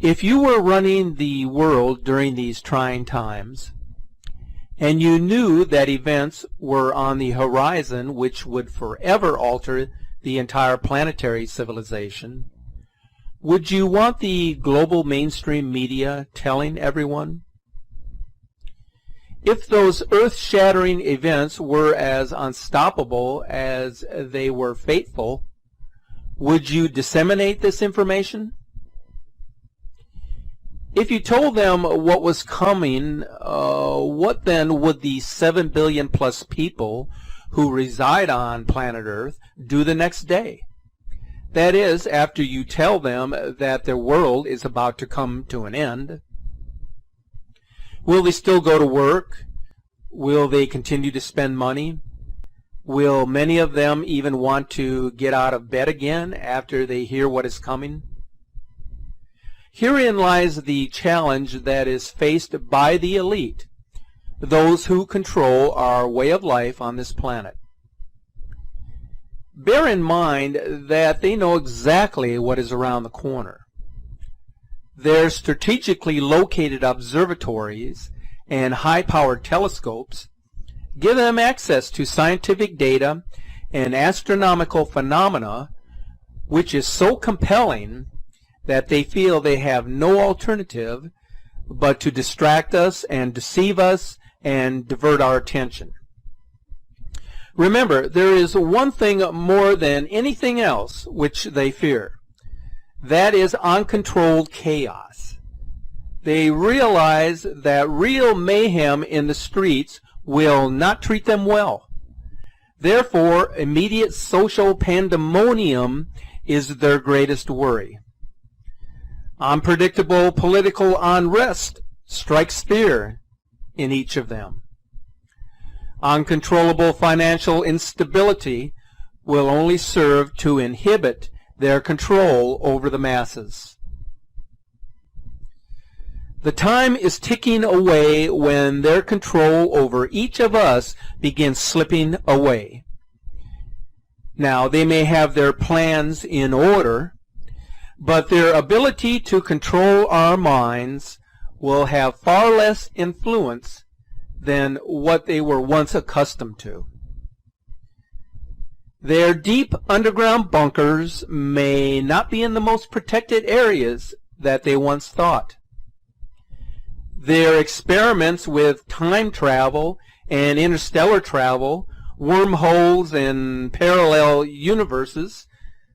If you were running the world during these trying times, and you knew that events were on the horizon which would forever alter the entire planetary civilization, would you want the global mainstream media telling everyone? If those earth-shattering events were as unstoppable as they were fateful, would you disseminate this information? If you told them what was coming, what then would the 7 billion plus people who reside on planet Earth do the next day? That is, after you tell them that their world is about to come to an end. Will they still go to work? Will they continue to spend money? Will many of them even want to get out of bed again after they hear what is coming? Herein lies the challenge that is faced by the elite, those who control our way of life on this planet. Bear in mind that they know exactly what is around the corner. Their strategically located observatories and high-powered telescopes give them access to scientific data and astronomical phenomena which is so compelling that they feel they have no alternative but to distract us and deceive us and divert our attention. Remember, there is one thing more than anything else which they fear. That is uncontrolled chaos. They realize that real mayhem in the streets will not treat them well. Therefore, immediate social pandemonium is their greatest worry. Unpredictable political unrest strikes fear in each of them. Uncontrollable financial instability will only serve to inhibit their control over the masses. The time is ticking away when their control over each of us begins slipping away. Now, they may have their plans in order, but their ability to control our minds will have far less influence than what they were once accustomed to. Their deep underground bunkers may not be in the most protected areas that they once thought. Their experiments with time travel and interstellar travel, wormholes and parallel universes,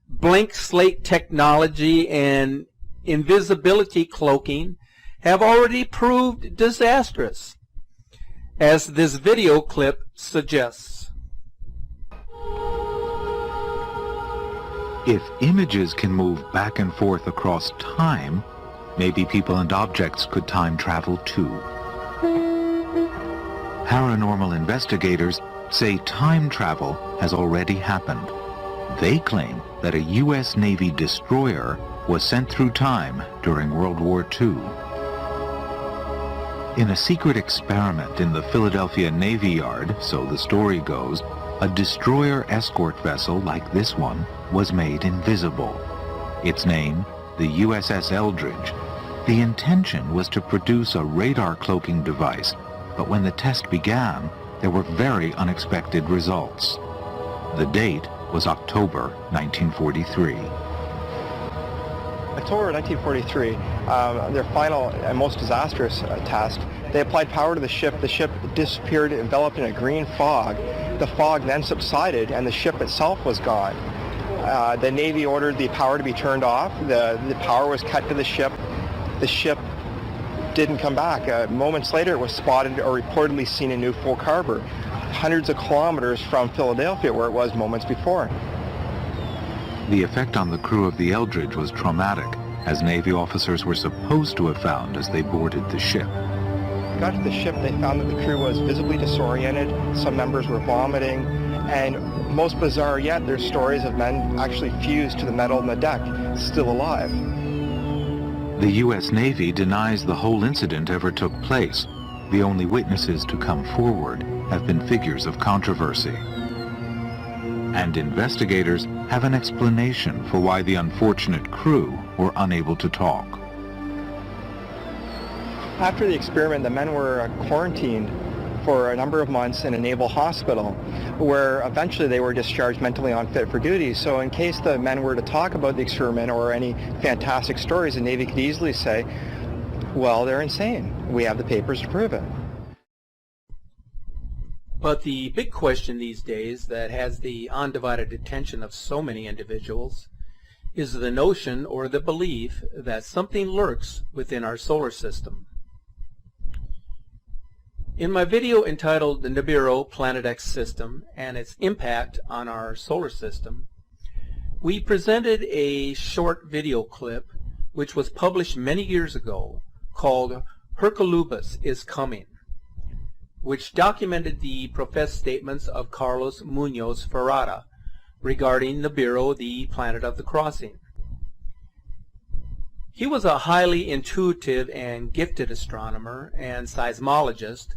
blank slate technology and invisibility cloaking have already proved disastrous, as this video clip suggests. If images can move back and forth across time, maybe people and objects could time travel too. Paranormal investigators say time travel has already happened. They claim that a U.S. Navy destroyer was sent through time during World War II. In a secret experiment in the Philadelphia Navy Yard, so the story goes, a destroyer escort vessel like this one was made invisible. Its name, the USS Eldridge. The intention was to produce a radar cloaking device, but when the test began, there were very unexpected results. The date was October 1943. October 1943, their final and most disastrous test, they applied power to the ship. The ship disappeared, enveloped in a green fog. The fog then subsided and the ship itself was gone. The Navy ordered the power to be turned off. The power was cut to the ship. The ship didn't come back. Moments later, it was spotted or reportedly seen in New Folk Harbor, hundreds of kilometers from Philadelphia, where it was moments before. The effect on the crew of the Eldridge was traumatic, as Navy officers were supposed to have found as they boarded the ship. Got to the ship, they found that the crew was visibly disoriented. Some members were vomiting, and most bizarre yet, there's stories of men actually fused to the metal in the deck, still alive. The U.S. Navy denies the whole incident ever took place. The only witnesses to come forward have been figures of controversy. And investigators have an explanation for why the unfortunate crew were unable to talk. After the experiment, the men were quarantined for a number of months in a naval hospital, where eventually they were discharged mentally unfit for duty. So in case the men were to talk about the experiment or any fantastic stories, the Navy could easily say, well, they're insane. We have the papers to prove it. But the big question these days that has the undivided attention of so many individuals is the notion or the belief that something lurks within our solar system. In my video entitled The Nibiru Planet X System and Its Impact on Our Solar System, we presented a short video clip which was published many years ago called Hercolubus is Coming, which documented the professed statements of Carlos Munoz Ferrara regarding Nibiru, the planet of the crossing. He was a highly intuitive and gifted astronomer and seismologist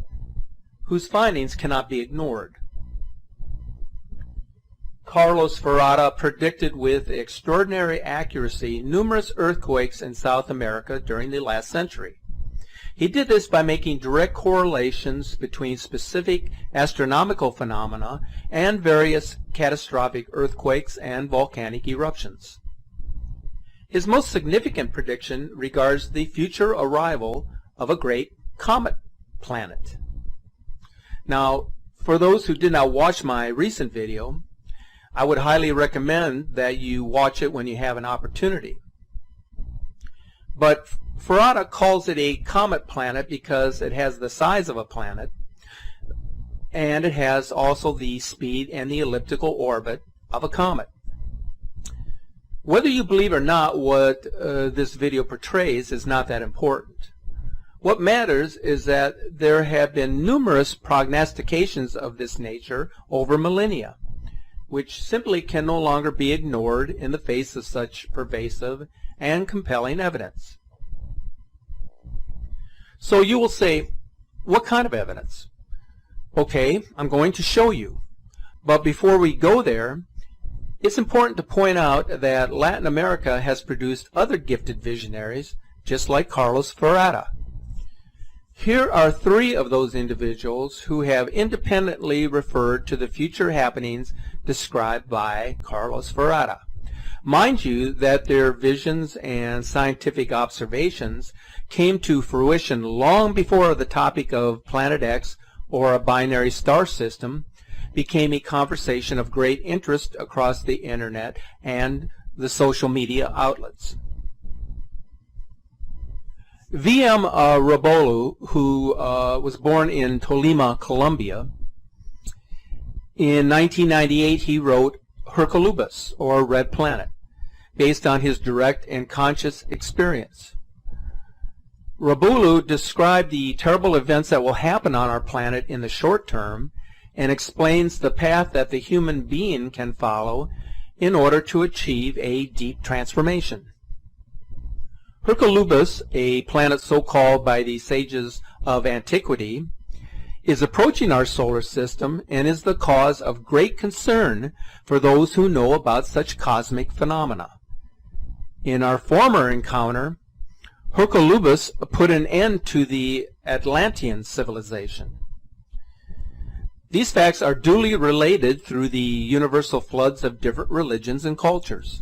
whose findings cannot be ignored. Carlos Ferrara predicted with extraordinary accuracy numerous earthquakes in South America during the last century. He did this by making direct correlations between specific astronomical phenomena and various catastrophic earthquakes and volcanic eruptions. His most significant prediction regards the future arrival of a great comet planet. Now, for those who did not watch my recent video, I would highly recommend that you watch it when you have an opportunity. But Ferrara calls it a comet planet because it has the size of a planet, and it has also the speed and the elliptical orbit of a comet. Whether you believe or not what this video portrays is not that important. What matters is that there have been numerous prognostications of this nature over millennia, which simply can no longer be ignored in the face of such pervasive and compelling evidence. So you will say, what kind of evidence? Okay, I'm going to show you. But before we go there, it's important to point out that Latin America has produced other gifted visionaries, just like Carlos Ferrara. Here are three of those individuals who have independently referred to the future happenings described by Carlos Ferrara. Mind you that their visions and scientific observations came to fruition long before the topic of Planet X or a binary star system became a conversation of great interest across the internet and the social media outlets. V.M. Rabolu, who was born in Tolima, Colombia, in 1998 he wrote Hercolubus, or Red Planet, based on his direct and conscious experience. Rabolu described the terrible events that will happen on our planet in the short term and explains the path that the human being can follow in order to achieve a deep transformation. Hercolubus, a planet so called by the sages of antiquity, is approaching our solar system and is the cause of great concern for those who know about such cosmic phenomena. In our former encounter, Hercolubus put an end to the Atlantean civilization. These facts are duly related through the universal floods of different religions and cultures.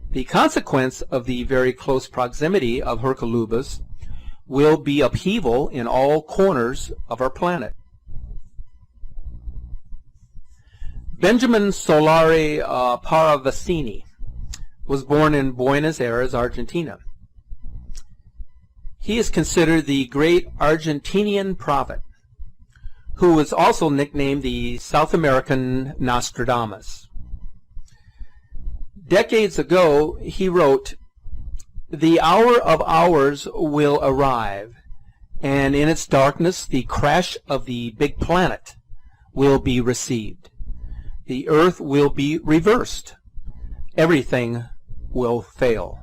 The consequence of the very close proximity of Hercolubus will be upheaval in all corners of our planet. Benjamin Solari Paravicini was born in Buenos Aires, Argentina. He is considered the great Argentinian prophet, who was also nicknamed the South American Nostradamus. Decades ago, he wrote, "The hour of hours will arrive, and in its darkness the crash of the big planet will be received. The earth will be reversed. Everything will fail."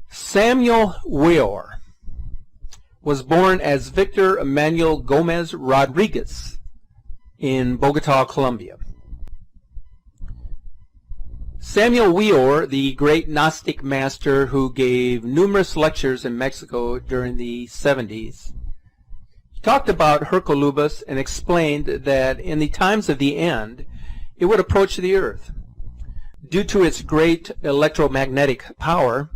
Samuel Weor was born as Victor Manuel Gomez Rodriguez in Bogota, Colombia. Samuel Weor, the great Gnostic master who gave numerous lectures in Mexico during the 70s, talked about Hercolubus and explained that in the times of the end, it would approach the Earth. Due to its great electromagnetic power,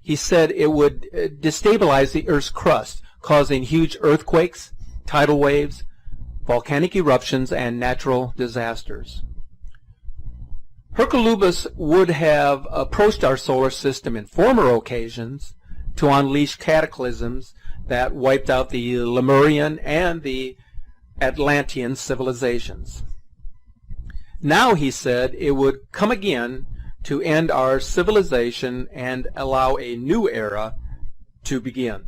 he said it would destabilize the Earth's crust, causing huge earthquakes, tidal waves, volcanic eruptions, and natural disasters. Hercolubus would have approached our solar system in former occasions to unleash cataclysms that wiped out the Lemurian and the Atlantean civilizations. Now, he said, it would come again to end our civilization and allow a new era to begin.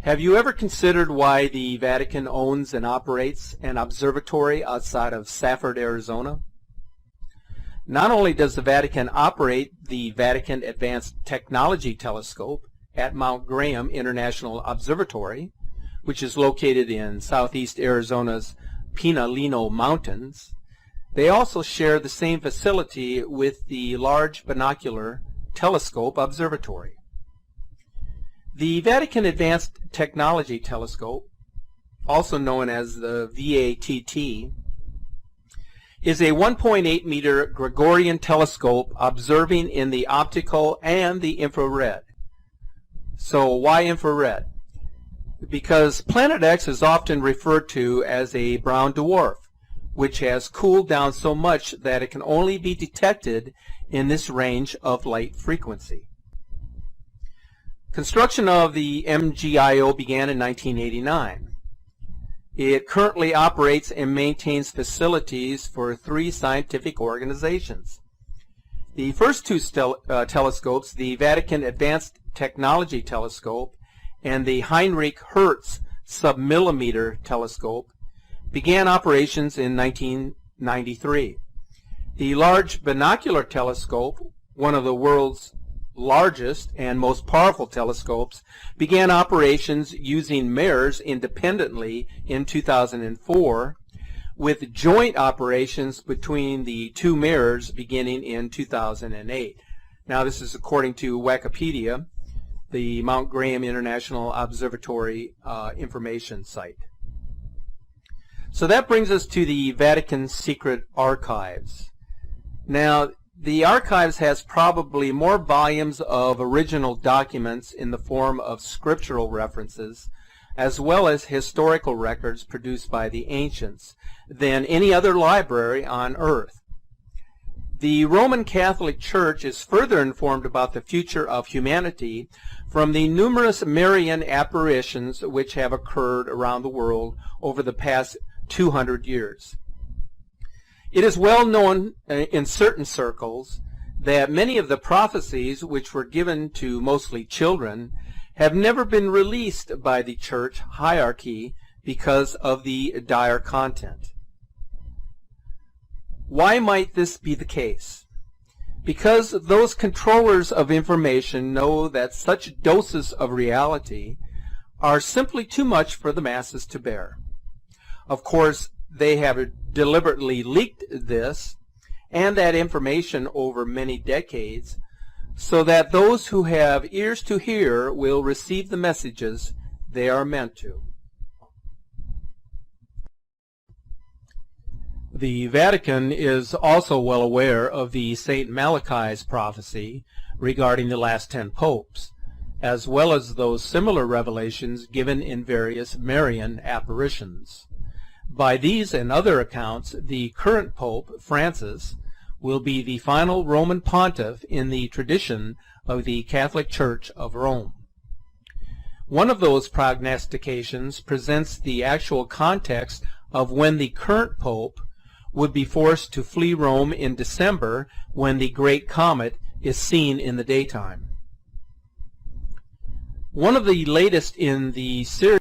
Have you ever considered why the Vatican owns and operates an observatory outside of Safford, Arizona? Not only does the Vatican operate the Vatican Advanced Technology Telescope at Mount Graham International Observatory, which is located in southeast Arizona's Pinalino Mountains, they also share the same facility with the Large Binocular Telescope Observatory. The Vatican Advanced Technology Telescope, also known as the VATT, is a 1.8 meter Gregorian telescope observing in the optical and the infrared. So why infrared? Because Planet X is often referred to as a brown dwarf, which has cooled down so much that it can only be detected in this range of light frequency. Construction of the MGIO began in 1989. It currently operates and maintains facilities for 3 scientific organizations. The first 2 telescopes, the Vatican Advanced Technology Telescope and the Heinrich Hertz Submillimeter Telescope, began operations in 1993. The Large Binocular Telescope, one of the world's largest and most powerful telescopes, began operations using mirrors independently in 2004, with joint operations between the 2 mirrors beginning in 2008. Now, this is according to Wikipedia, the Mount Graham International Observatory information site. So that brings us to the Vatican Secret Archives. Now, the archives has probably more volumes of original documents in the form of scriptural references, as well as historical records produced by the ancients, than any other library on earth. The Roman Catholic Church is further informed about the future of humanity from the numerous Marian apparitions which have occurred around the world over the past 200 years. It is well known in certain circles that many of the prophecies which were given to mostly children have never been released by the church hierarchy because of the dire content. Why might this be the case? Because those controllers of information know that such doses of reality are simply too much for the masses to bear. Of course, they have deliberately leaked this and that information over many decades so that those who have ears to hear will receive the messages they are meant to. The Vatican is also well aware of the St. Malachi's prophecy regarding the last 10 popes, as well as those similar revelations given in various Marian apparitions. By these and other accounts, the current Pope, Francis, will be the final Roman pontiff in the tradition of the Catholic Church of Rome. One of those prognostications presents the actual context of when the current Pope would be forced to flee Rome in December when the Great Comet is seen in the daytime. One of the latest in the series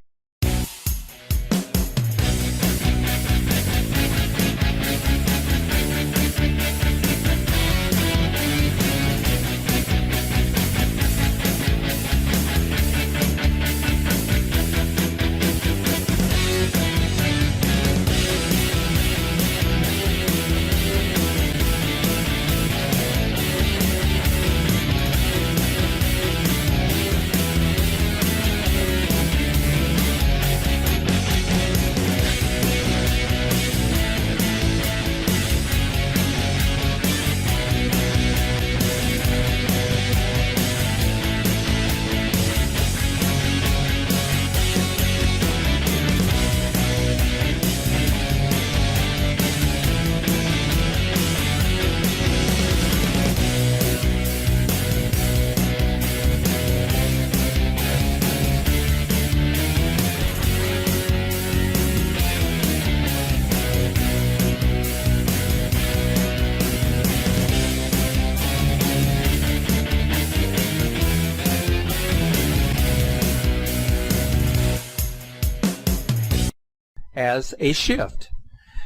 has a shift,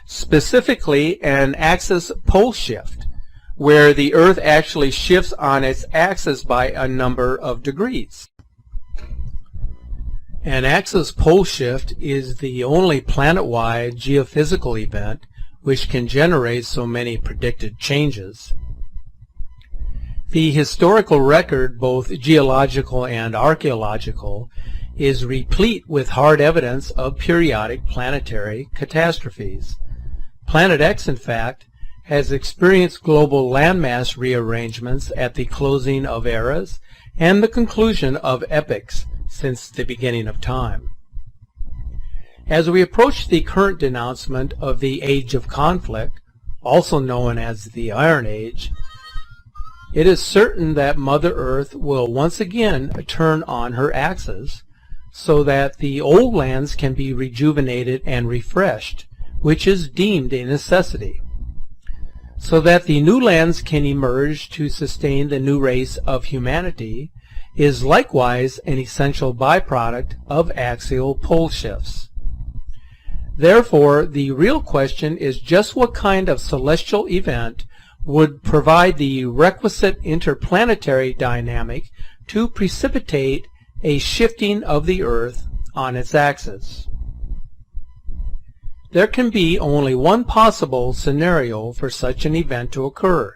specifically an axis pole shift, where the Earth actually shifts on its axis by a number of degrees. An axis pole shift is the only planet-wide geophysical event which can generate so many predicted changes. The historical record, both geological and archaeological, is replete with hard evidence of periodic planetary catastrophes. Planet X, in fact, has experienced global landmass rearrangements at the closing of eras and the conclusion of epochs since the beginning of time. As we approach the current denouncement of the Age of Conflict, also known as the Iron Age, it is certain that Mother Earth will once again turn on her axis so that the old lands can be rejuvenated and refreshed, which is deemed a necessity, so that the new lands can emerge to sustain the new race of humanity is likewise an essential byproduct of axial pole shifts. Therefore, the real question is just what kind of celestial event would provide the requisite interplanetary dynamic to precipitate a shifting of the Earth on its axis. There can be only one possible scenario for such an event to occur,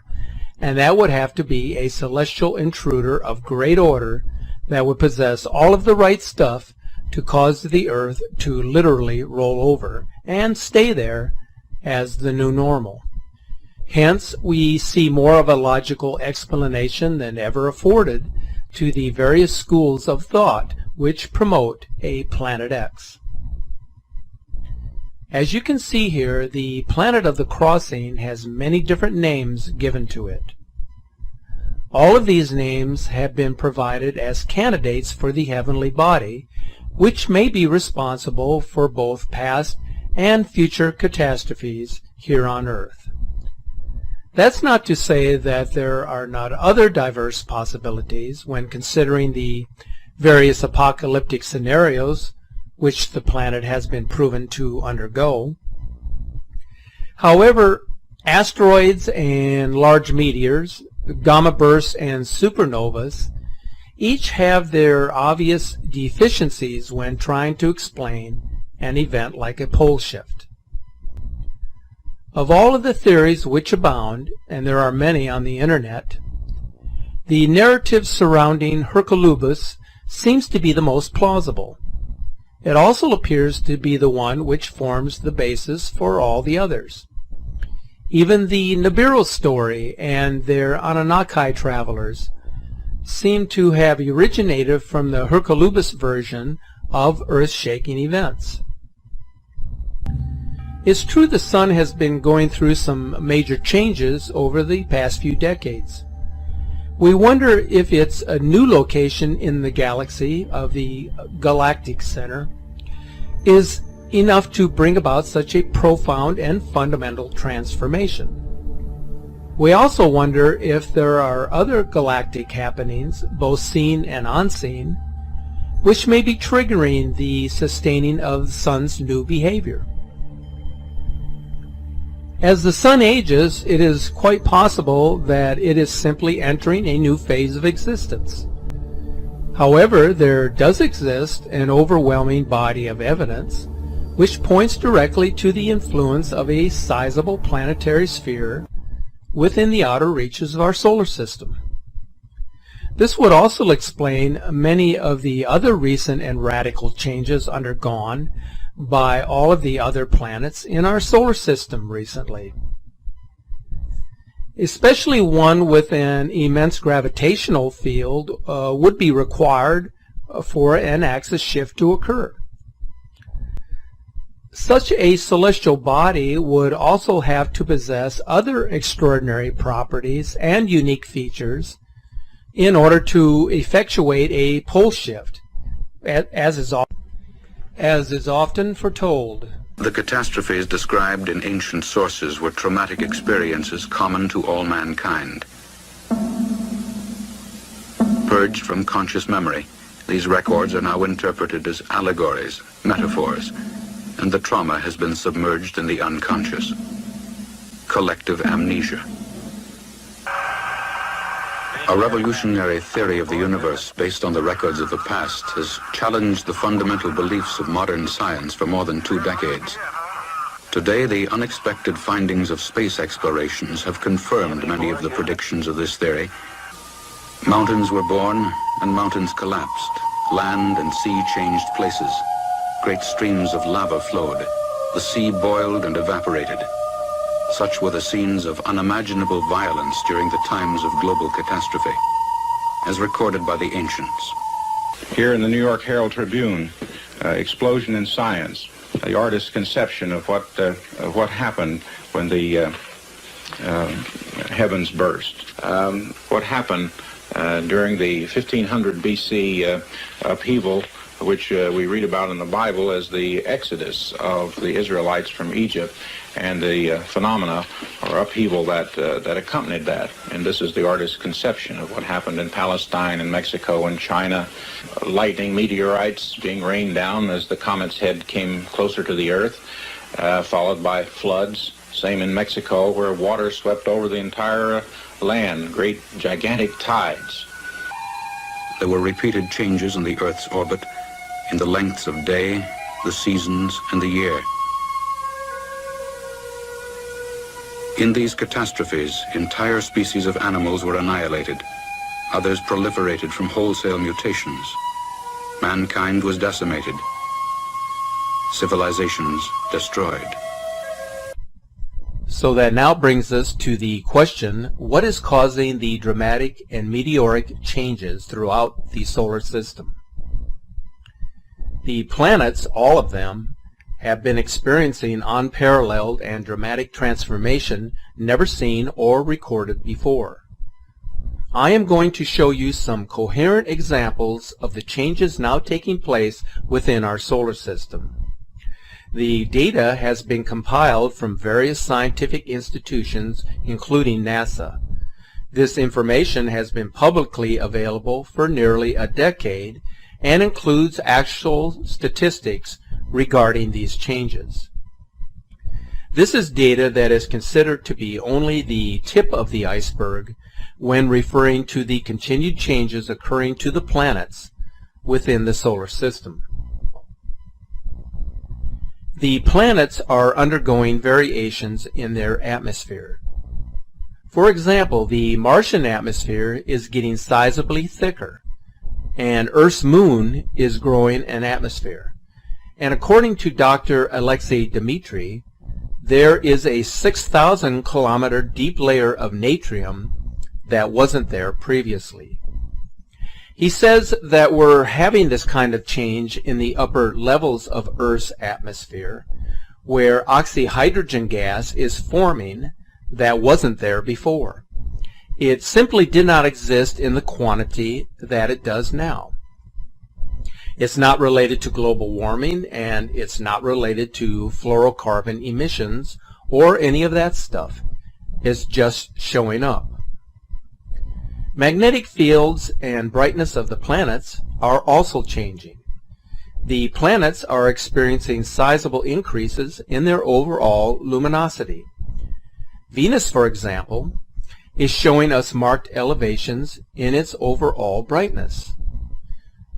and that would have to be a celestial intruder of great order that would possess all of the right stuff to cause the Earth to literally roll over and stay there as the new normal. Hence, we see more of a logical explanation than ever afforded to the various schools of thought which promote a Planet X. As you can see here, the planet of the crossing has many different names given to it. All of these names have been provided as candidates for the heavenly body, which may be responsible for both past and future catastrophes here on Earth. That's not to say that there are not other diverse possibilities when considering the various apocalyptic scenarios which the planet has been proven to undergo. However, asteroids and large meteors, gamma bursts and supernovas each have their obvious deficiencies when trying to explain an event like a pole shift. Of all of the theories which abound, and there are many on the internet, the narrative surrounding Hercolubus seems to be the most plausible. It also appears to be the one which forms the basis for all the others. Even the Nibiru story and their Anunnaki travelers seem to have originated from the Hercolubus version of earth-shaking events. It's true the Sun has been going through some major changes over the past few decades. We wonder if its a new location in the galaxy of the galactic center is enough to bring about such a profound and fundamental transformation. We also wonder if there are other galactic happenings, both seen and unseen, which may be triggering the sustaining of the Sun's new behavior. As the Sun ages, it is quite possible that it is simply entering a new phase of existence. However, there does exist an overwhelming body of evidence which points directly to the influence of a sizable planetary sphere within the outer reaches of our solar system. This would also explain many of the other recent and radical changes undergone by all of the other planets in our solar system recently. Especially one with an immense gravitational field would be required for an axis shift to occur. Such a celestial body would also have to possess other extraordinary properties and unique features in order to effectuate a pole shift, as is often foretold. The catastrophes described in ancient sources were traumatic experiences common to all mankind. Purged from conscious memory, these records are now interpreted as allegories, metaphors, and the trauma has been submerged in the unconscious. Collective amnesia. A revolutionary theory of the universe based on the records of the past has challenged the fundamental beliefs of modern science for more than 2 decades. Today, the unexpected findings of space explorations have confirmed many of the predictions of this theory. Mountains were born and mountains collapsed. Land and sea changed places. Great streams of lava flowed. The sea boiled and evaporated. Such were the scenes of unimaginable violence during the times of global catastrophe, as recorded by the ancients. Here in the New York Herald Tribune, Explosion in Science, the artist's conception of what happened when the heavens burst. What happened during the 1500 BC upheaval, which we read about in the Bible as the exodus of the Israelites from Egypt, and the phenomena or upheaval that accompanied that. And this is the artist's conception of what happened in Palestine and Mexico and China. Lightning, meteorites being rained down as the comet's head came closer to the earth, followed by floods. Same in Mexico, where water swept over the entire land, great gigantic tides. There were repeated changes in the Earth's orbit, in the lengths of day, the seasons, and the year. In these catastrophes, entire species of animals were annihilated. Others proliferated from wholesale mutations. Mankind was decimated. Civilizations destroyed. So that now brings us to the question, what is causing the dramatic and meteoric changes throughout the solar system? The planets, all of them, have been experiencing unparalleled and dramatic transformation never seen or recorded before. I am going to show you some coherent examples of the changes now taking place within our solar system. The data has been compiled from various scientific institutions, including NASA. This information has been publicly available for nearly a decade and includes actual statistics regarding these changes. This is data that is considered to be only the tip of the iceberg when referring to the continued changes occurring to the planets within the solar system. The planets are undergoing variations in their atmosphere. For example, the Martian atmosphere is getting sizably thicker, and Earth's moon is growing an atmosphere. And according to Dr. Alexei Dmitry, there is a 6,000 kilometer deep layer of natrium that wasn't there previously. He says that we're having this kind of change in the upper levels of Earth's atmosphere, where oxyhydrogen gas is forming that wasn't there before. It simply did not exist in the quantity that it does now. It's not related to global warming, and it's not related to fluorocarbon emissions or any of that stuff. It's just showing up. Magnetic fields and brightness of the planets are also changing. The planets are experiencing sizable increases in their overall luminosity. Venus, for example, is showing us marked elevations in its overall brightness.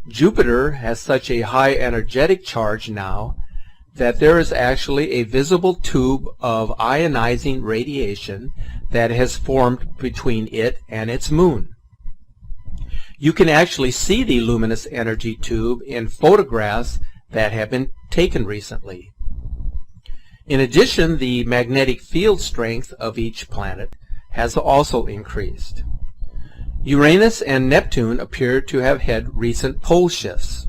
Jupiter has such a high energetic charge now that there is actually a visible tube of ionizing radiation that has formed between it and its moon. You can actually see the luminous energy tube in photographs that have been taken recently. In addition, the magnetic field strength of each planet has also increased. Uranus and Neptune appear to have had recent pole shifts.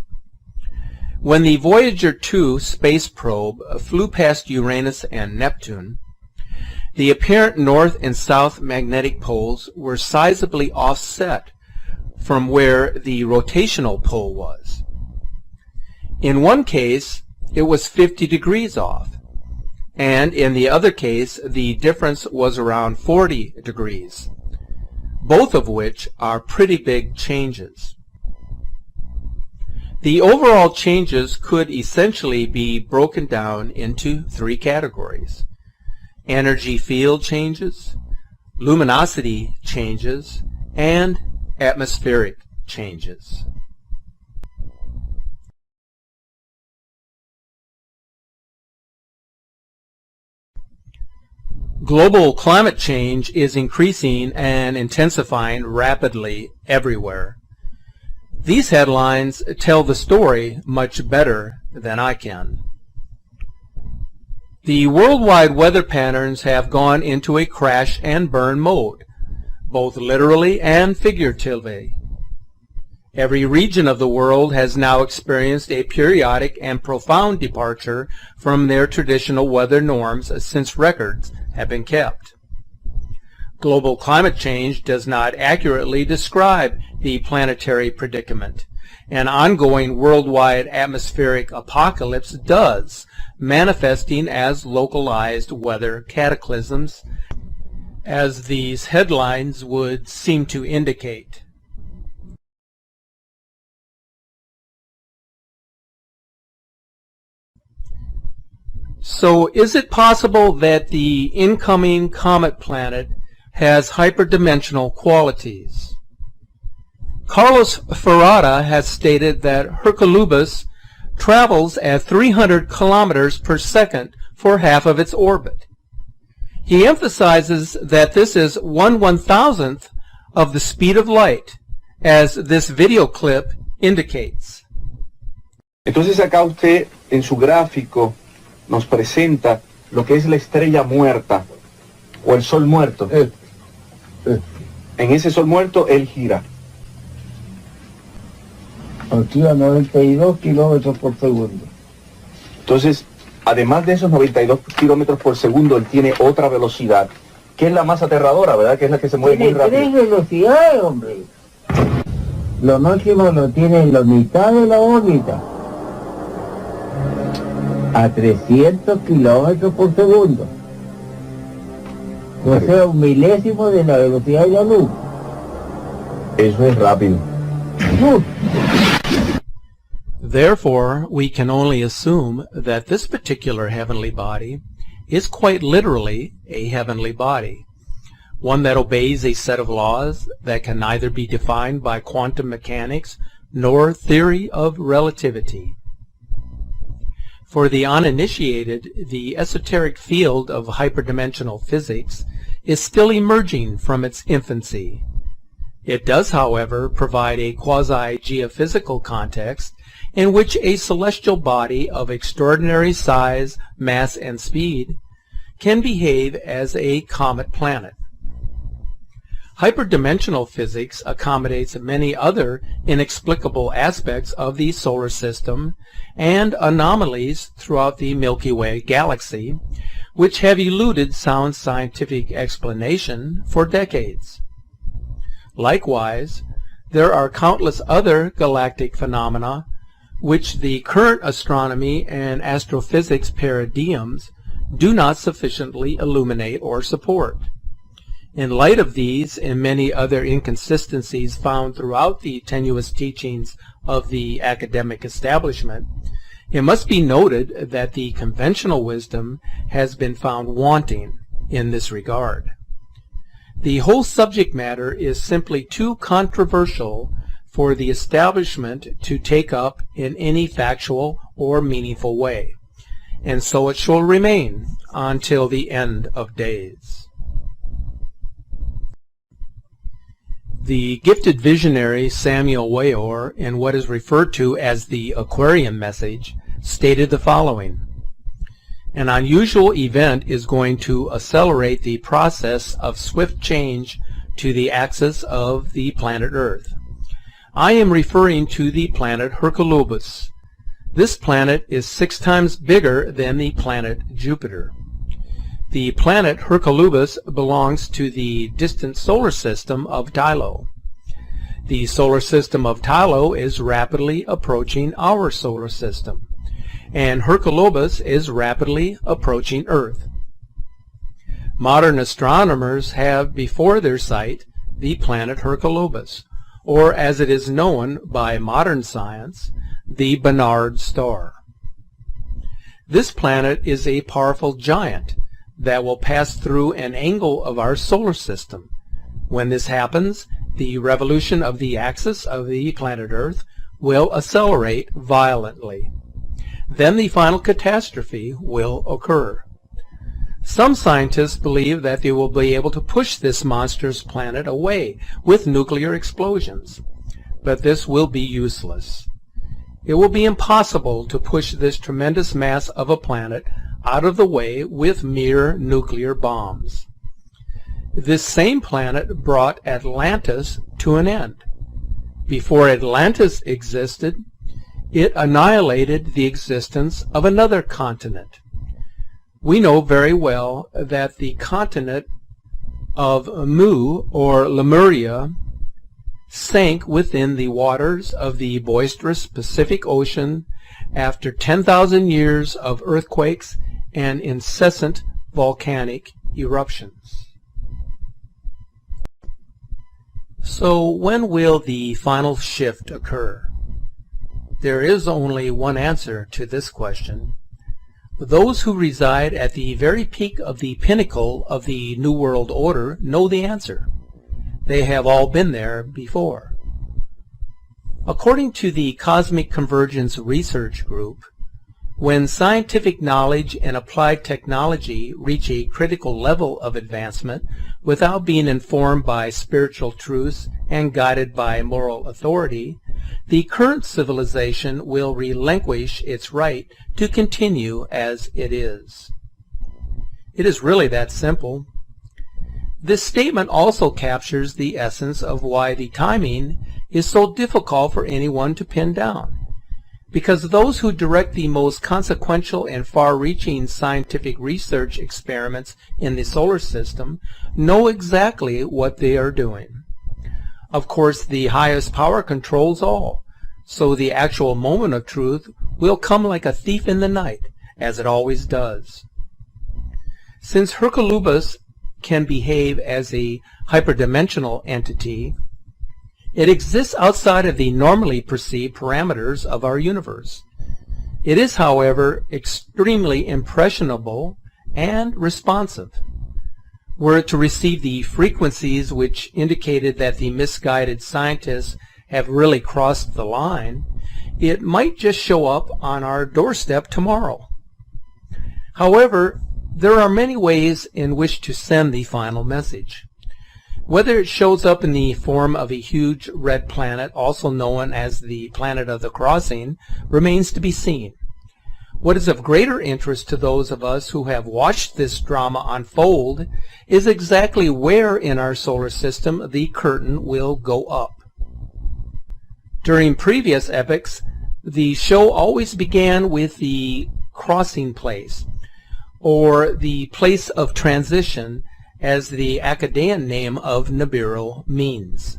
When the Voyager 2 space probe flew past Uranus and Neptune, the apparent north and south magnetic poles were sizably offset from where the rotational pole was. In one case, it was 50 degrees off, and in the other case, the difference was around 40 degrees. Both of which are pretty big changes. The overall changes could essentially be broken down into three categories: energy field changes, luminosity changes, and atmospheric changes. Global climate change is increasing and intensifying rapidly everywhere. These headlines tell the story much better than I can. The worldwide weather patterns have gone into a crash and burn mode, both literally and figuratively. Every region of the world has now experienced a periodic and profound departure from their traditional weather norms since records have been kept. Global climate change does not accurately describe the planetary predicament. An ongoing worldwide atmospheric apocalypse does, manifesting as localized weather cataclysms, as these headlines would seem to indicate. So is it possible that the incoming comet planet has hyperdimensional qualities? Carlos Ferrada has stated that Hercolubus travels at 300 kilometers per second for half of its orbit. He emphasizes that this is 1/1000th of the speed of light, as this video clip indicates. Entonces acá usted en su gráfico nos presenta lo que es la estrella muerta o el sol muerto. En ese sol muerto él gira. Aquí a 92 kilómetros por segundo. Entonces, además de esos 92 kilómetros por segundo, él tiene otra velocidad, que es la más aterradora, ¿verdad? Que es la que se mueve muy rápido. Tiene 3 velocidades, hombre. Lo máximo lo tiene en la mitad de la órbita. A 300 kilómetros por segundo. O sea, 1/1000º de la velocidad de la luz. Eso es rápido. Therefore, we can only assume that this particular heavenly body is quite literally a heavenly body, one that obeys a set of laws that can neither be defined by quantum mechanics nor theory of relativity. For the uninitiated, the esoteric field of hyperdimensional physics is still emerging from its infancy. It does, however, provide a quasi-geophysical context in which a celestial body of extraordinary size, mass, and speed can behave as a comet planet. Hyperdimensional physics accommodates many other inexplicable aspects of the solar system and anomalies throughout the Milky Way galaxy, which have eluded sound scientific explanation for decades. Likewise, there are countless other galactic phenomena which the current astronomy and astrophysics paradigms do not sufficiently illuminate or support. In light of these and many other inconsistencies found throughout the tenuous teachings of the academic establishment, it must be noted that the conventional wisdom has been found wanting in this regard. The whole subject matter is simply too controversial for the establishment to take up in any factual or meaningful way, and so it shall remain until the end of days. The gifted visionary Samuel Weor, in what is referred to as the Aquarian message, stated the following: "An unusual event is going to accelerate the process of swift change to the axis of the planet Earth. I am referring to the planet Hercolubus. This planet is 6 times bigger than the planet Jupiter. The planet Hercolubus belongs to the distant solar system of Tylo. The solar system of Tylo is rapidly approaching our solar system, and Hercolubus is rapidly approaching Earth. Modern astronomers have before their sight the planet Hercolubus, or as it is known by modern science, the Barnard star. This planet is a powerful giant that will pass through an angle of our solar system. When this happens, the revolution of the axis of the planet Earth will accelerate violently. Then the final catastrophe will occur. Some scientists believe that they will be able to push this monstrous planet away with nuclear explosions, but this will be useless. It will be impossible to push this tremendous mass of a planet out of the way with mere nuclear bombs. This same planet brought Atlantis to an end. Before Atlantis existed, it annihilated the existence of another continent. We know very well that the continent of Mu, or Lemuria, sank within the waters of the boisterous Pacific Ocean after 10,000 years of earthquakes and incessant volcanic eruptions. So when will the final shift occur? There is only one answer to this question. Those who reside at the very peak of the pinnacle of the New World Order know the answer. They have all been there before. According to the Cosmic Convergence Research Group, when scientific knowledge and applied technology reach a critical level of advancement without being informed by spiritual truths and guided by moral authority, the current civilization will relinquish its right to continue as it is. It is really that simple. This statement also captures the essence of why the timing is so difficult for anyone to pin down. Because those who direct the most consequential and far-reaching scientific research experiments in the solar system know exactly what they are doing. Of course, the highest power controls all, so the actual moment of truth will come like a thief in the night, as it always does. Since Herculubus can behave as a hyperdimensional entity, it exists outside of the normally perceived parameters of our universe. It is, however, extremely impressionable and responsive. Were it to receive the frequencies which indicated that the misguided scientists have really crossed the line, it might just show up on our doorstep tomorrow. However, there are many ways in which to send the final message. Whether it shows up in the form of a huge red planet, also known as the Planet of the Crossing, remains to be seen. What is of greater interest to those of us who have watched this drama unfold is exactly where in our solar system the curtain will go up. During previous epochs, the show always began with the crossing place, or the place of transition, as the Akkadian name of Nibiru means.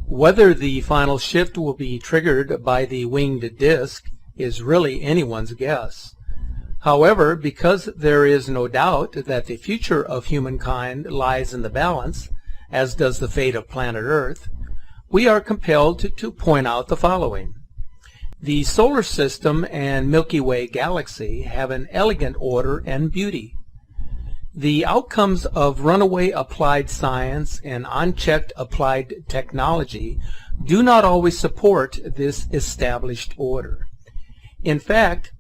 Whether the final shift will be triggered by the winged disk is really anyone's guess. However, because there is no doubt that the future of humankind lies in the balance, as does the fate of planet Earth, we are compelled to point out the following. The solar system and Milky Way galaxy have an elegant order and beauty. The outcomes of runaway applied science and unchecked applied technology do not always support this established order. In fact,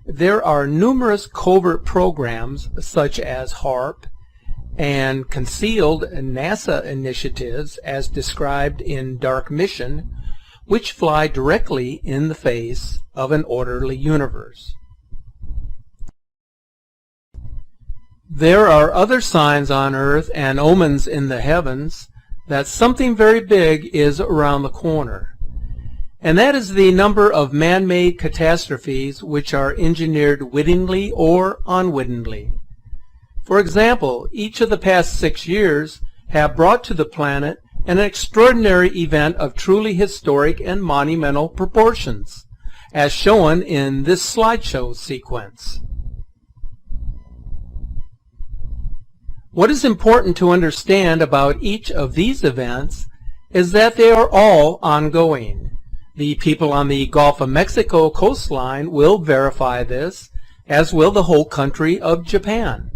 there are numerous covert programs such as HARP and concealed NaSa initiatives as described in Dark Mission, which fly directly in the face of an orderly universe. There are other signs on Earth and omens in the heavens that something very big is around the corner. And that is the number of man-made catastrophes which are engineered wittingly or unwittingly. For example, each of the past 6 years have brought to the planet an extraordinary event of truly historic and monumental proportions, as shown in this slideshow sequence. What is important to understand about each of these events is that they are all ongoing. The people on the Gulf of Mexico coastline will verify this, as will the whole country of Japan.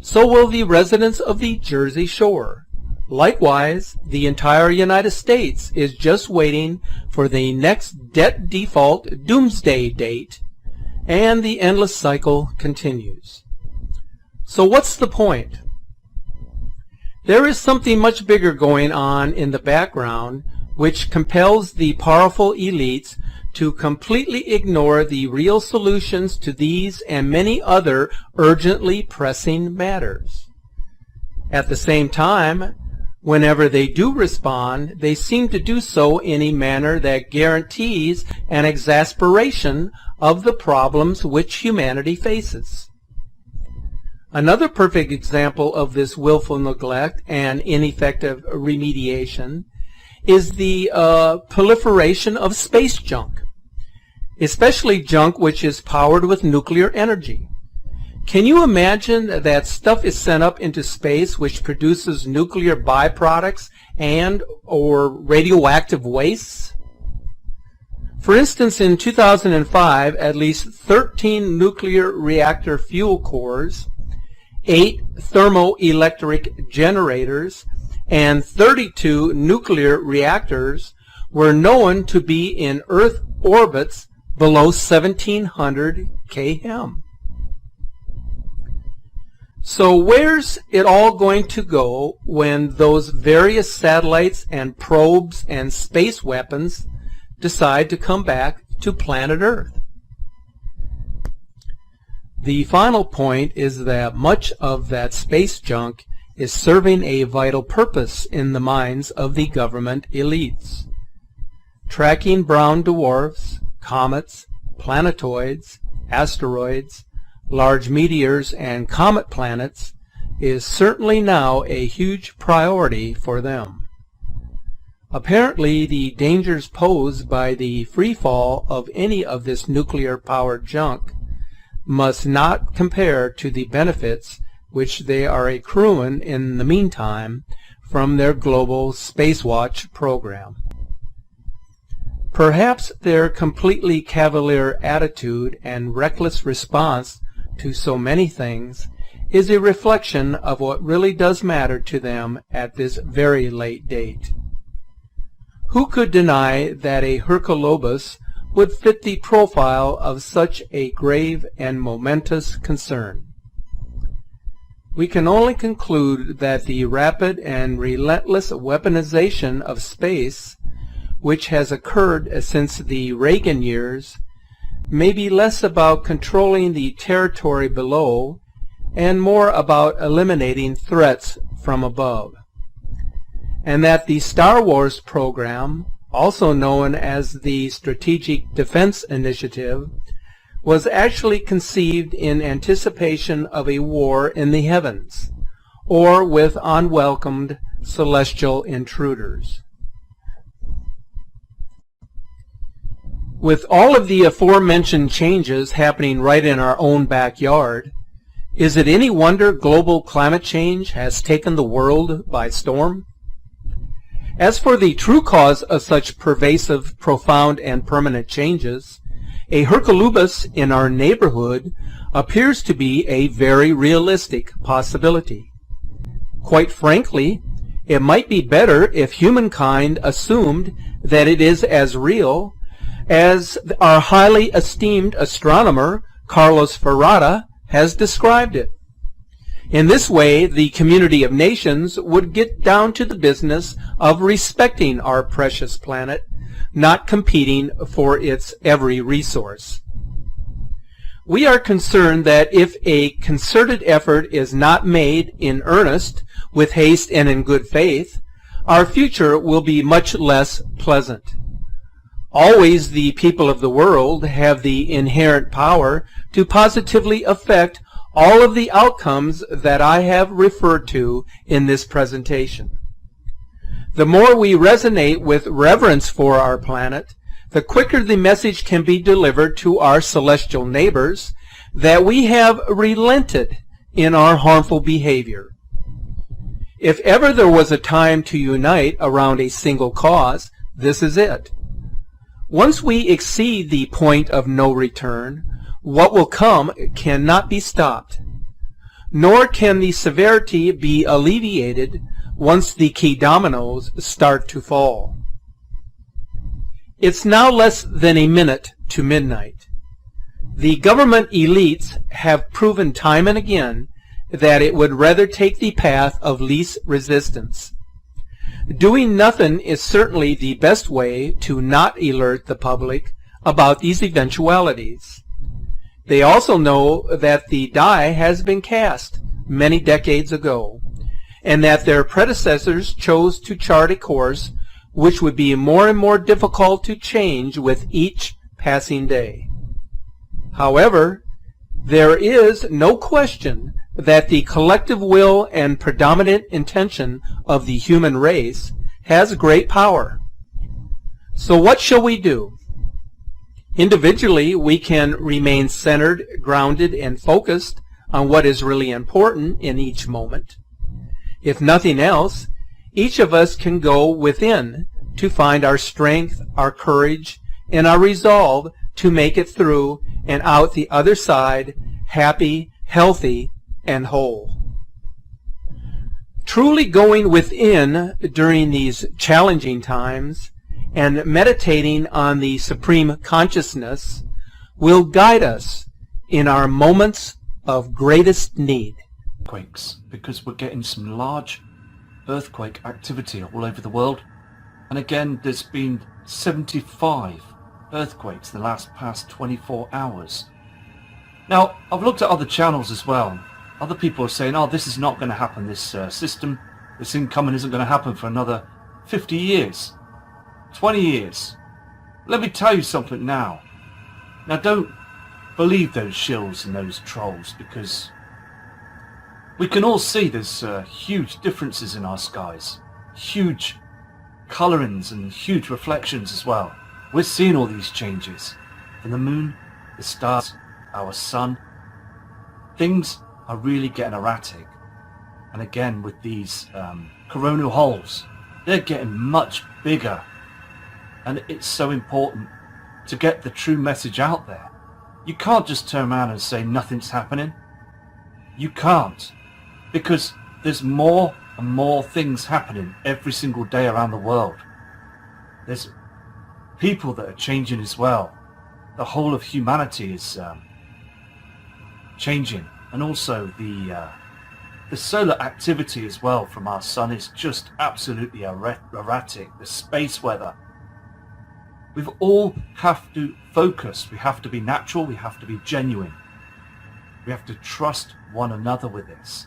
So will the residents of the Jersey Shore. Likewise, the entire United States is just waiting for the next debt default doomsday date, and the endless cycle continues. So what's the point? There is something much bigger going on in the background which compels the powerful elites to completely ignore the real solutions to these and many other urgently pressing matters. At the same time, whenever they do respond, they seem to do so in a manner that guarantees an exasperation of the problems which humanity faces. Another perfect example of this willful neglect and ineffective remediation is the proliferation of space junk, especially junk which is powered with nuclear energy. Can you imagine that stuff is sent up into space which produces nuclear byproducts and or radioactive wastes? For instance, in 2005, at least 13 nuclear reactor fuel cores, 8 thermoelectric generators, and 32 nuclear reactors were known to be in Earth orbits below 1700 km. So where's it all going to go when those various satellites and probes and space weapons decide to come back to planet Earth? The final point is that much of that space junk is serving a vital purpose in the minds of the government elites. Tracking brown dwarfs, comets, planetoids, asteroids, large meteors, and comet planets is certainly now a huge priority for them. Apparently, the dangers posed by the free fall of any of this nuclear-powered junk must not compare to the benefits which they are accruing in the meantime from their global Spacewatch program. Perhaps their completely cavalier attitude and reckless response to so many things is a reflection of what really does matter to them at this very late date. Who could deny that a Hercolobus would fit the profile of such a grave and momentous concern? We can only conclude that the rapid and relentless weaponization of space, which has occurred since the Reagan years, may be less about controlling the territory below and more about eliminating threats from above, and that the Star Wars program, also known as the Strategic Defense Initiative, was actually conceived in anticipation of a war in the heavens, or with unwelcomed celestial intruders. With all of the aforementioned changes happening right in our own backyard, is it any wonder global climate change has taken the world by storm? As for the true cause of such pervasive, profound, and permanent changes, a Hercolubus in our neighborhood appears to be a very realistic possibility. Quite frankly, it might be better if humankind assumed that it is as real as our highly esteemed astronomer Carlos Ferrara has described it. In this way, the community of nations would get down to the business of respecting our precious planet, not competing for its every resource. We are concerned that if a concerted effort is not made in earnest, with haste and in good faith, our future will be much less pleasant. Always the people of the world have the inherent power to positively affect all of the outcomes that I have referred to in this presentation. The more we resonate with reverence for our planet, the quicker the message can be delivered to our celestial neighbors that we have relented in our harmful behavior. If ever there was a time to unite around a single cause, this is it. Once we exceed the point of no return, what will come cannot be stopped, nor can the severity be alleviated once the key dominoes start to fall. It's now less than a minute to midnight. The government elites have proven time and again that it would rather take the path of least resistance. Doing nothing is certainly the best way to not alert the public about these eventualities. They also know that the die has been cast many decades ago, and that their predecessors chose to chart a course which would be more and more difficult to change with each passing day. However, there is no question that the collective will and predominant intention of the human race has great power. So what shall we do? Individually, we can remain centered, grounded, and focused on what is really important in each moment. If nothing else, each of us can go within to find our strength, our courage, and our resolve to make it through and out the other side, happy, healthy, and whole. Truly going within during these challenging times and meditating on the supreme consciousness will guide us in our moments of greatest need. Earthquakes, because we're getting some large earthquake activity all over the world. And again, there's been 75 earthquakes in the past 24 hours. Now, I've looked at other channels as well. Other people are saying, oh, this is not going to happen, this system, this incoming isn't going to happen for another 50 years, 20 years. Let me tell you something now. Now, don't believe those shills and those trolls, because we can all see there's huge differences in our skies, huge colorings and huge reflections as well. We're seeing all these changes from the moon, the stars, our sun. Things are really getting erratic, and again with these coronal holes, they're getting much bigger, and it's so important to get the true message out there. You can't just turn around and say nothing's happening. You can't, because there's more and more things happening every single day around the world. There's people that are changing as well. The whole of humanity is changing, and also the solar activity as well from our sun is just absolutely erratic. The space weather. We all have to focus. We have to be natural. We have to be genuine. We have to trust one another with this.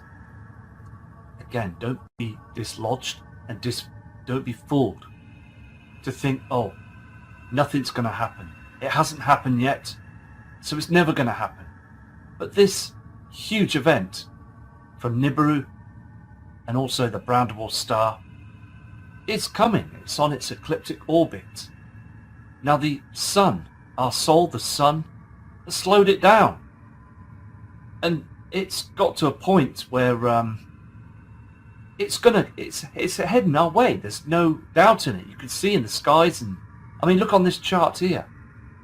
Again, don't be dislodged and don't be fooled to think, oh, nothing's going to happen. It hasn't happened yet, so it's never going to happen. But this huge event from Nibiru and also the Brown Dwarf star is coming. It's on its ecliptic orbit. Now the sun, our soul, the sun, has slowed it down. And it's got to a point where it's heading our way. There's no doubt in it. You can see in the skies, and I mean, look on this chart here.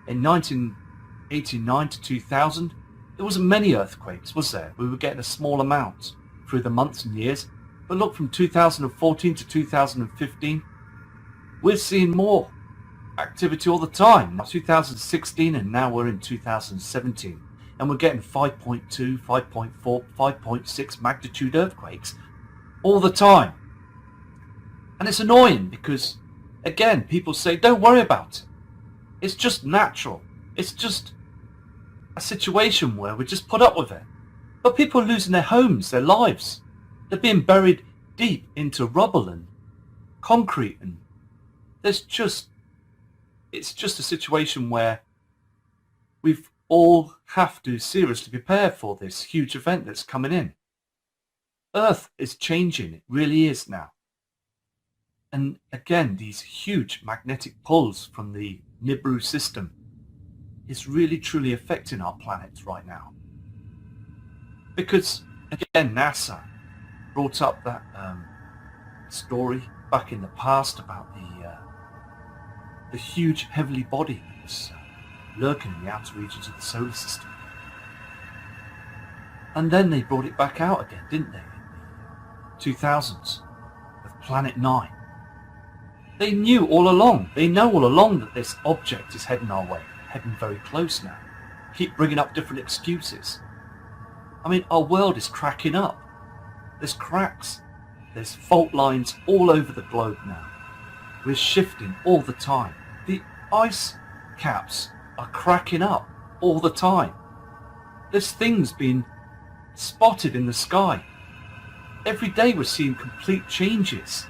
In 1989 to 2000, there wasn't many earthquakes, was there? We were getting a small amount through the months and years. But look, from 2014 to 2015, we're seeing more activity all the time. 2016, and now we're in 2017. And we're getting 5.2, 5.4, 5.6 magnitude earthquakes all the time. And it's annoying because, again, people say, don't worry about it. It's just natural. It's just a situation where we just put up with it. But people are losing their homes, their lives. They're being buried deep into rubble and concrete. And it's just a situation where we've all have to seriously prepare for this huge event that's coming in. Earth is changing. It really is now. And again, these huge magnetic pulls from the Nibiru system is really truly affecting our planet right now. Because, again, NASA brought up that story back in the past about the huge heavenly body that was lurking in the outer regions of the solar system. And then they brought it back out again, didn't they, in the 2000s, with Planet 9. They knew all along, they know all along that this object is heading our way, heading very close now. Keep bringing up different excuses. I mean, our world is cracking up. There's cracks, there's fault lines all over the globe now. We're shifting all the time. The ice caps are cracking up all the time. There's things being spotted in the sky. Every day we're seeing complete changes.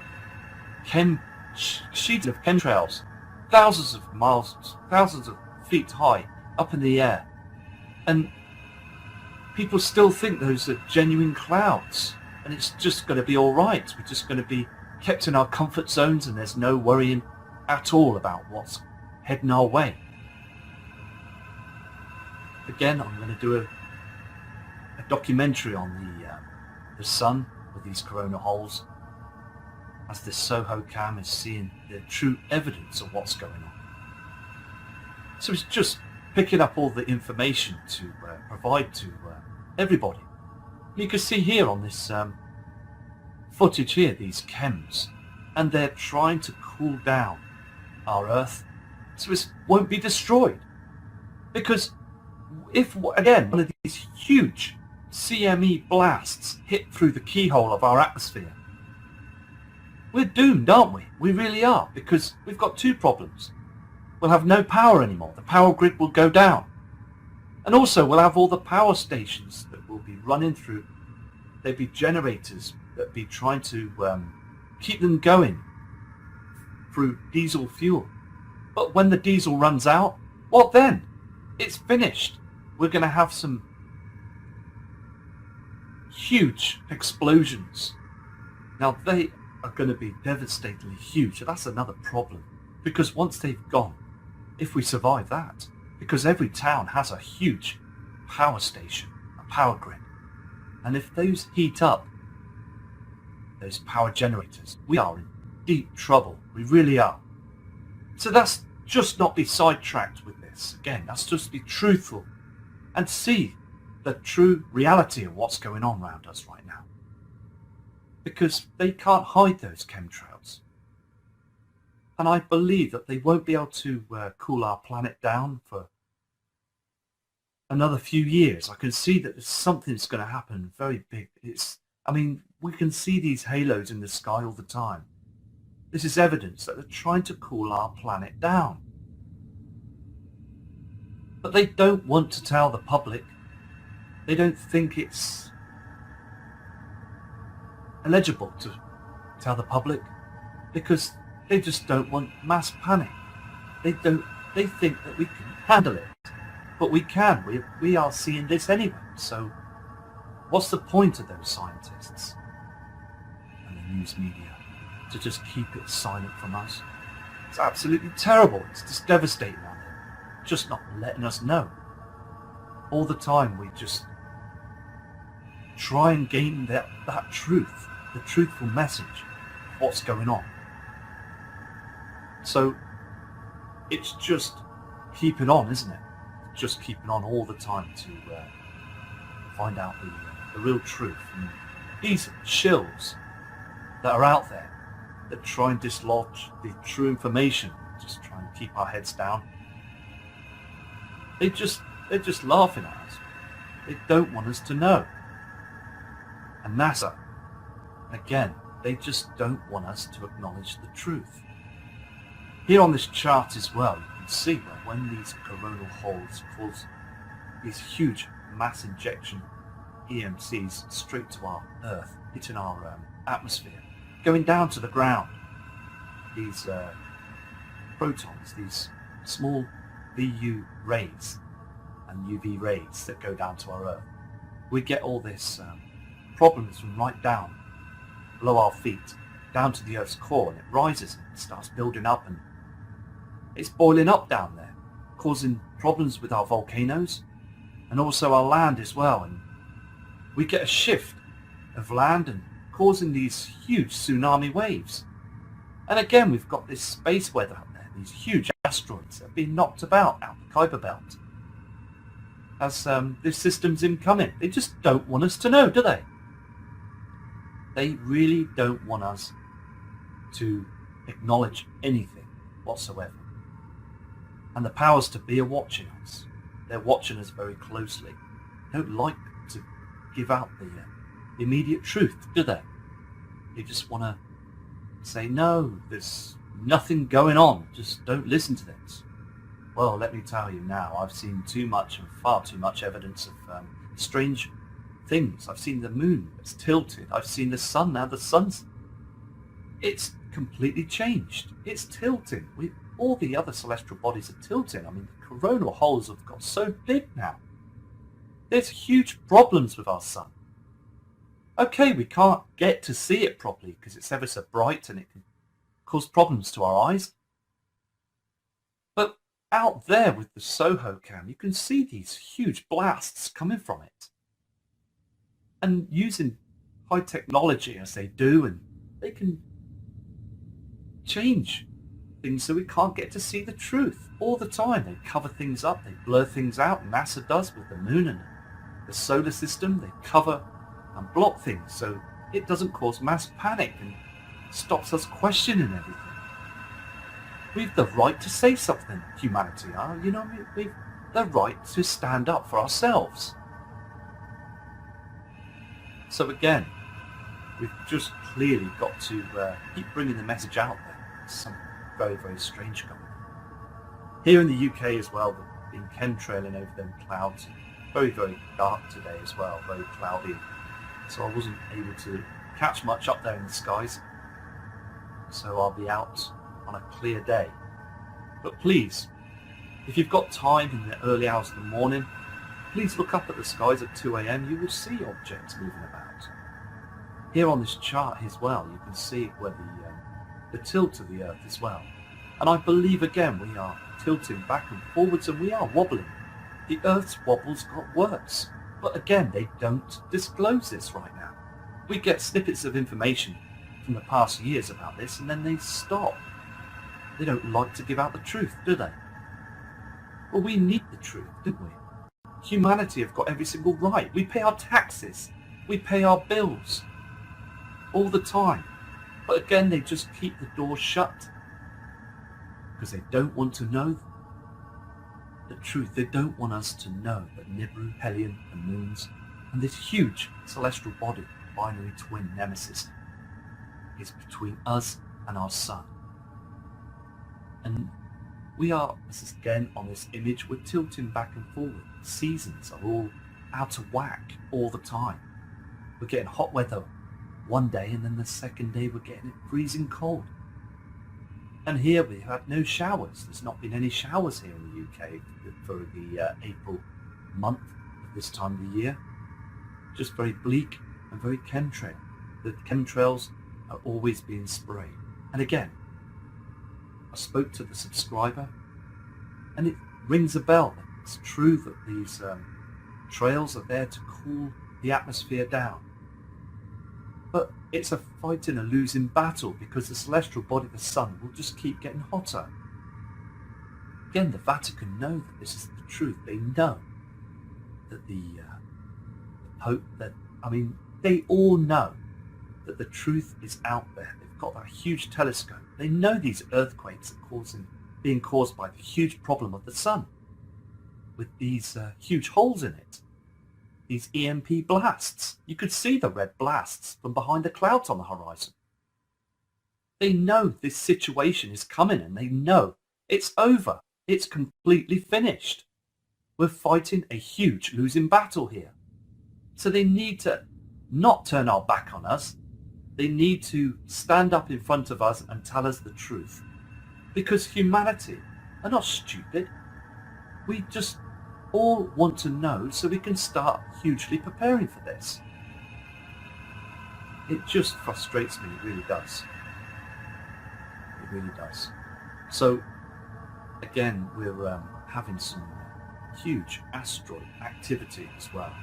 Sheets of chemtrails, thousands of miles, thousands of feet high, up in the air. And people still think those are genuine clouds. And it's just going to be all right. We're just going to be kept in our comfort zones and there's no worrying at all about what's heading our way. Again, I'm going to do a documentary on the sun with these corona holes, as this Soho cam is seeing the true evidence of what's going on. So it's just picking up all the information to provide to everybody. You can see here on this footage here, these chems, and they're trying to cool down our Earth so it won't be destroyed. Because if, again, one of these huge CME blasts hit through the keyhole of our atmosphere, we're doomed, aren't we? We really are, because we've got two problems. We'll have no power anymore. The power grid will go down. And also we'll have all the power stations that will be running through. There'll be generators that be trying to keep them going through diesel fuel. But when the diesel runs out, what then? It's finished. We're going to have some huge explosions. Now they are going to be devastatingly huge. That's another problem, because once they've gone, if we survive that, because every town has a huge power station, a power grid, and if those heat up, those power generators, we are in deep trouble. We really are. So that's just not be sidetracked with this. Again, that's just be truthful and see the true reality of what's going on around us right now. Because they can't hide those chemtrails. And I believe that they won't be able to cool our planet down for another few years. I can see that something's going to happen very big. I mean, we can see these halos in the sky all the time. This is evidence that they're trying to cool our planet down. But they don't want to tell the public. They don't think it's eligible to tell the public, because they just don't want mass panic. They think that we can handle it. But we can. We are seeing this anyway. So what's the point of those scientists and the news media to just keep it silent from us? It's absolutely terrible. It's just devastating out there. Just not letting us know. All the time we just try and gain that truth, the truthful message of what's going on. So it's just keeping on, isn't it? Just keeping on all the time to find out the real truth. And these shills that are out there that try and dislodge the true information, just try and keep our heads down, they're just laughing at us. They don't want us to know. And NASA, again, they just don't want us to acknowledge the truth. Here on this chart as well, you can see that when these coronal holes cause these huge mass injection EMCs straight to our Earth, hitting our atmosphere, going down to the ground, these protons, these small VU rays and UV rays that go down to our Earth, we get all this problems from right down below our feet down to the Earth's core, and it rises and it starts building up, and it's boiling up down there, causing problems with our volcanoes and also our land as well. And we get a shift of land and causing these huge tsunami waves. And again, we've got this space weather up there, these huge asteroids that have been knocked about out the Kuiper Belt. As this system's incoming. They just don't want us to know, do they? They really don't want us to acknowledge anything whatsoever. And the powers to be are watching us. They're watching us very closely. They don't like to give out the immediate truth, do they? They just want to say, no, there's nothing going on. Just don't listen to this. Well, let me tell you now, I've seen too much and far too much evidence of strange things. I've seen the moon that's tilted. I've seen the sun. Now the sun's... it's completely changed. It's tilting. All the other celestial bodies are tilting. I mean, the coronal holes have got so big now. There's huge problems with our sun. Okay, we can't get to see it properly because it's ever so bright and it can cause problems to our eyes. But out there with the SOHO cam, you can see these huge blasts coming from it. And using high technology as they do, and they can change things so we can't get to see the truth all the time. They cover things up, they blur things out. NASA does with the moon and the solar system. They cover and block things so it doesn't cause mass panic and stops us questioning everything. We've the right to say something, humanity are. You know, we've the right to stand up for ourselves. So again, we've just clearly got to keep bringing the message out there. There's something very, very strange going on. Here in the UK as well, we've been chemtrailing over them clouds. Very, very dark today as well, very cloudy. So I wasn't able to catch much up there in the skies. So I'll be out on a clear day. But please, if you've got time in the early hours of the morning, please look up at the skies at 2 a.m. You will see objects moving about. Here on this chart as well, you can see where the tilt of the Earth as well. And I believe again we are tilting back and forwards and we are wobbling. The Earth's wobbles got worse. But again, they don't disclose this right now. We get snippets of information from the past years about this and then they stop. They don't like to give out the truth, do they? Well, we need the truth, don't we? Humanity have got every single right. We pay our taxes. We pay our bills. All the time. But again, they just keep the door shut. Because they don't want to know the truth. They don't want us to know that Nibiru, Hellion, the moons, and this huge celestial body, binary twin nemesis, is between us and our sun. And we are, this is again on this image, we're tilting back and forward. Seasons are all out of whack all the time. We're getting hot weather one day and then the second day we're getting it freezing cold. And here we had no showers. There's not been any showers here in the UK for the April month at this time of the year. Just very bleak and very chemtrail. The chemtrails are always being sprayed. And again, I spoke to the subscriber and it rings a bell. It's true that these trails are there to cool the atmosphere down. But it's a fighting a losing battle because the celestial body of the sun will just keep getting hotter. Again, the Vatican know that this is the truth. They know that the Pope, they all know that the truth is out there. They've got that huge telescope. They know these earthquakes are being caused by the huge problem of the sun with these huge holes in it. These EMP blasts. You could see the red blasts from behind the clouds on the horizon. They know this situation is coming and they know it's over. It's completely finished. We're fighting a huge losing battle here. So they need to not turn our back on us. They need to stand up in front of us and tell us the truth. Because humanity are not stupid. We just all want to know so we can start hugely preparing for this. It just frustrates me, it really does. It really does. So again, we're having some huge asteroid activity as well.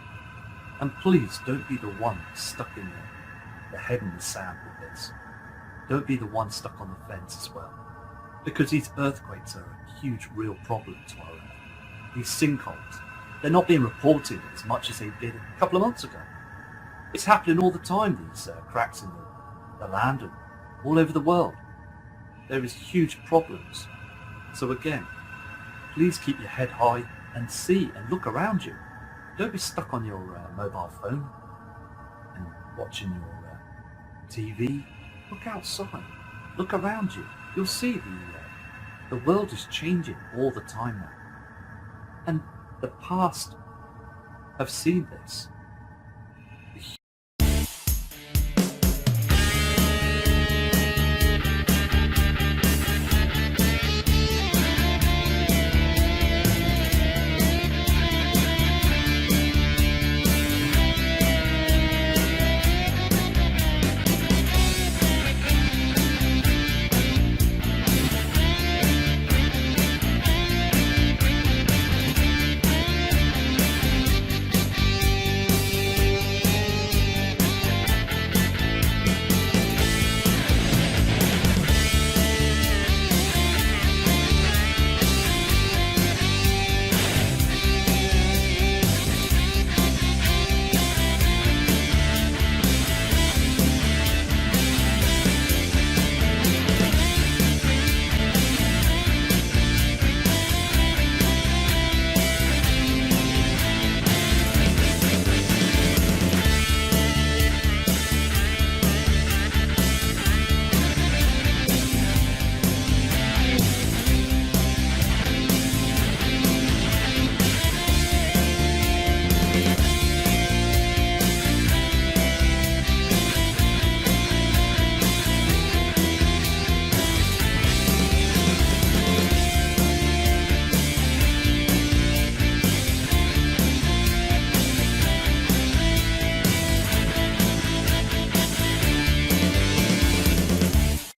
And please don't be the one stuck in the head in the sand with this. Don't be the one stuck on the fence as well. Because these earthquakes are a huge real problem to our Earth. These sinkholes, they're not being reported as much as they did a couple of months ago. It's happening all the time, these cracks in the land and all over the world. There is huge problems. So again, please keep your head high and see and look around you. Don't be stuck on your mobile phone and watching your TV. Look outside. Look around you. You'll see the world is changing all the time now. And the past have seen this.